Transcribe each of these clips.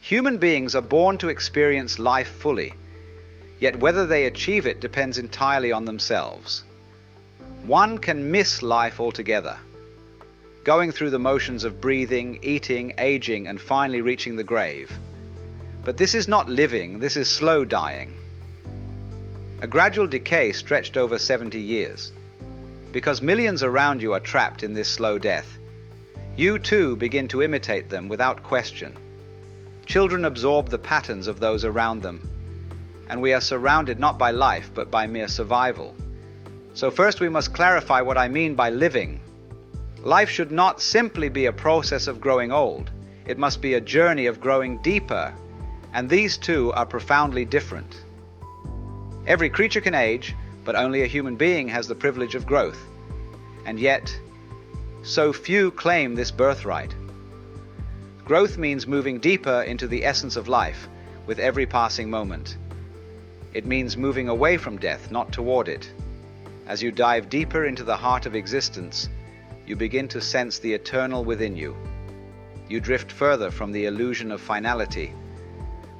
Human beings are born to experience life fully, yet whether they achieve it depends entirely on themselves. One can miss life altogether, going through the motions of breathing, eating, aging, and finally reaching the grave. But this is not living, this is slow dying. A gradual decay stretched over 70 years. Because millions around you are trapped in this slow death, you too begin to imitate them without question. Children absorb the patterns of those around them, and we are surrounded not by life but by mere survival. So first we must clarify what I mean by living. Life should not simply be a process of growing old. It must be a journey of growing deeper, and these two are profoundly different. Every creature can age, but only a human being has the privilege of growth. And yet, so few claim this birthright. Growth means moving deeper into the essence of life with every passing moment. It means moving away from death, not toward it. As you dive deeper into the heart of existence, you begin to sense the eternal within you. You drift further from the illusion of finality,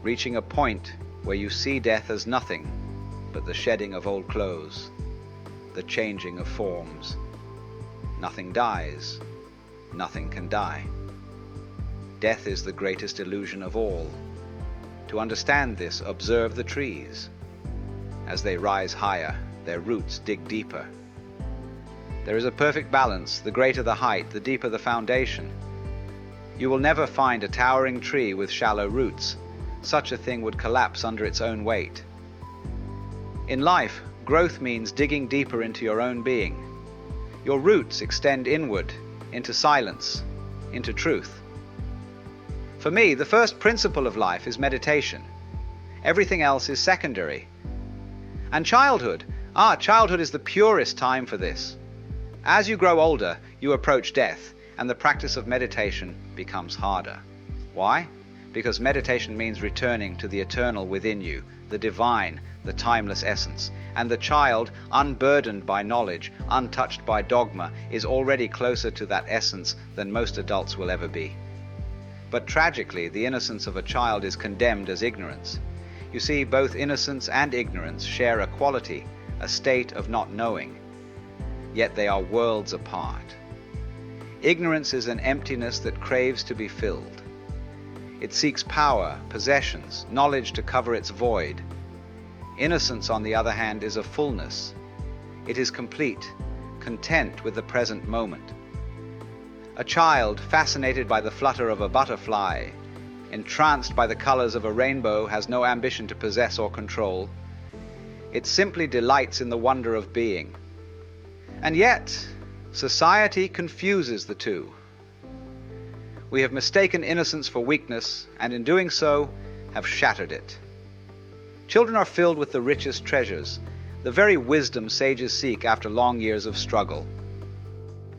reaching a point where you see death as nothing but the shedding of old clothes, the changing of forms. Nothing dies, nothing can die. Death is the greatest illusion of all. To understand this, observe the trees. As they rise higher, their roots dig deeper. There is a perfect balance. The greater the height, the deeper the foundation. You will never find a towering tree with shallow roots. Such a thing would collapse under its own weight. In life, growth means digging deeper into your own being. Your roots extend inward, into silence, into truth. For me, the first principle of life is meditation. Everything else is secondary. And childhood is the purest time for this. As you grow older, you approach death, and the practice of meditation becomes harder. Why? Because meditation means returning to the eternal within you, the divine, the timeless essence. And the child, unburdened by knowledge, untouched by dogma, is already closer to that essence than most adults will ever be. But tragically, the innocence of a child is condemned as ignorance. You see, both innocence and ignorance share a quality, a state of not knowing. Yet they are worlds apart. Ignorance is an emptiness that craves to be filled. It seeks power, possessions, knowledge to cover its void. Innocence, on the other hand, is a fullness. It is complete, content with the present moment. A child, fascinated by the flutter of a butterfly, entranced by the colors of a rainbow, has no ambition to possess or control. It simply delights in the wonder of being. And yet, society confuses the two. We have mistaken innocence for weakness, and in doing so, have shattered it. Children are filled with the richest treasures, the very wisdom sages seek after long years of struggle.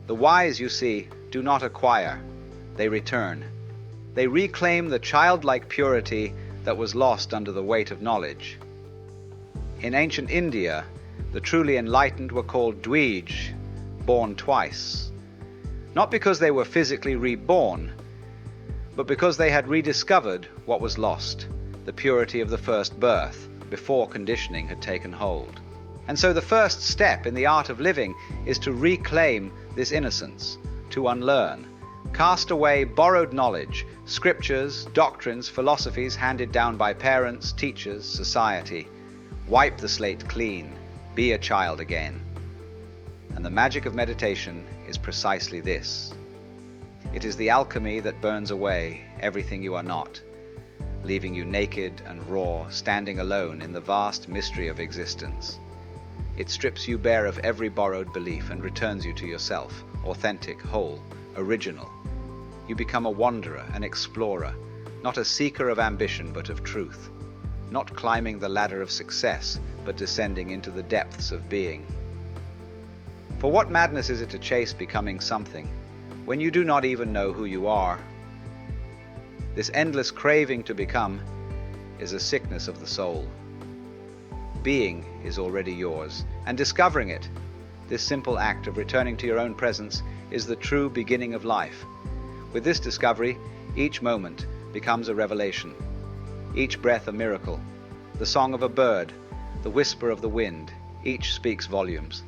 The wise, you see, do not acquire, they return. They reclaim the childlike purity that was lost under the weight of knowledge. In ancient India, the truly enlightened were called Dweej, born twice. Not because they were physically reborn, but because they had rediscovered what was lost, the purity of the first birth, before conditioning had taken hold. And so the first step in the art of living is to reclaim this innocence, to unlearn, cast away borrowed knowledge, scriptures, doctrines, philosophies handed down by parents, teachers, society. Wipe the slate clean, be a child again. And the magic of meditation is precisely this. It is the alchemy that burns away everything you are not, leaving you naked and raw, standing alone in the vast mystery of existence. It strips you bare of every borrowed belief and returns you to yourself, authentic, whole, original. You become a wanderer, an explorer, not a seeker of ambition but of truth, not climbing the ladder of success but descending into the depths of being. For what madness is it to chase becoming something when you do not even know who you are? This endless craving to become is a sickness of the soul. Being is already yours, and discovering it, this simple act of returning to your own presence, is the true beginning of life. With this discovery, each moment becomes a revelation. Each breath a miracle. The song of a bird, the whisper of the wind, each speaks volumes.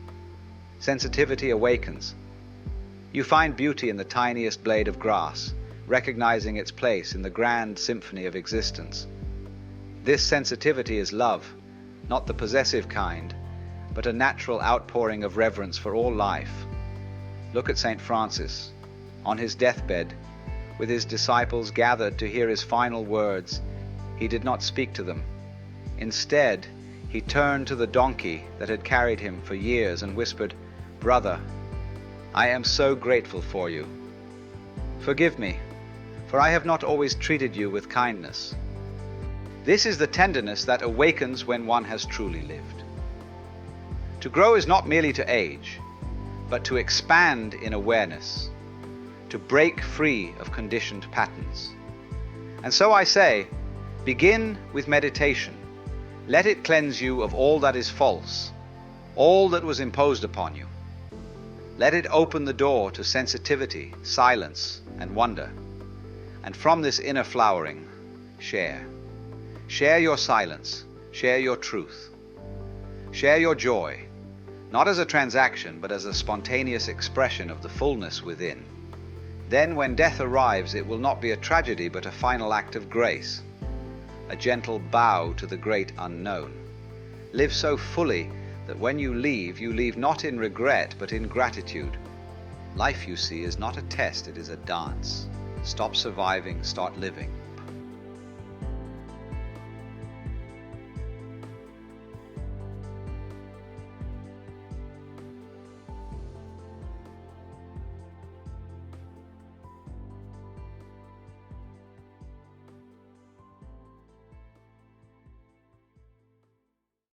Sensitivity awakens. You find beauty in the tiniest blade of grass, recognizing its place in the grand symphony of existence. This sensitivity is love, not the possessive kind, but a natural outpouring of reverence for all life. Look at St. Francis. On his deathbed, with his disciples gathered to hear his final words, he did not speak to them. Instead, he turned to the donkey that had carried him for years and whispered, "Brother, I am so grateful for you. Forgive me, for I have not always treated you with kindness." This is the tenderness that awakens when one has truly lived. To grow is not merely to age, but to expand in awareness, to break free of conditioned patterns. And so I say, begin with meditation. Let it cleanse you of all that is false, all that was imposed upon you. Let it open the door to sensitivity, silence, and wonder. And from this inner flowering, share. Share your silence, share your truth. Share your joy, not as a transaction, but as a spontaneous expression of the fullness within. Then when death arrives, it will not be a tragedy, but a final act of grace, a gentle bow to the great unknown. Live so fully that when you leave not in regret, but in gratitude. Life, you see, is not a test, it is a dance. Stop surviving, start living.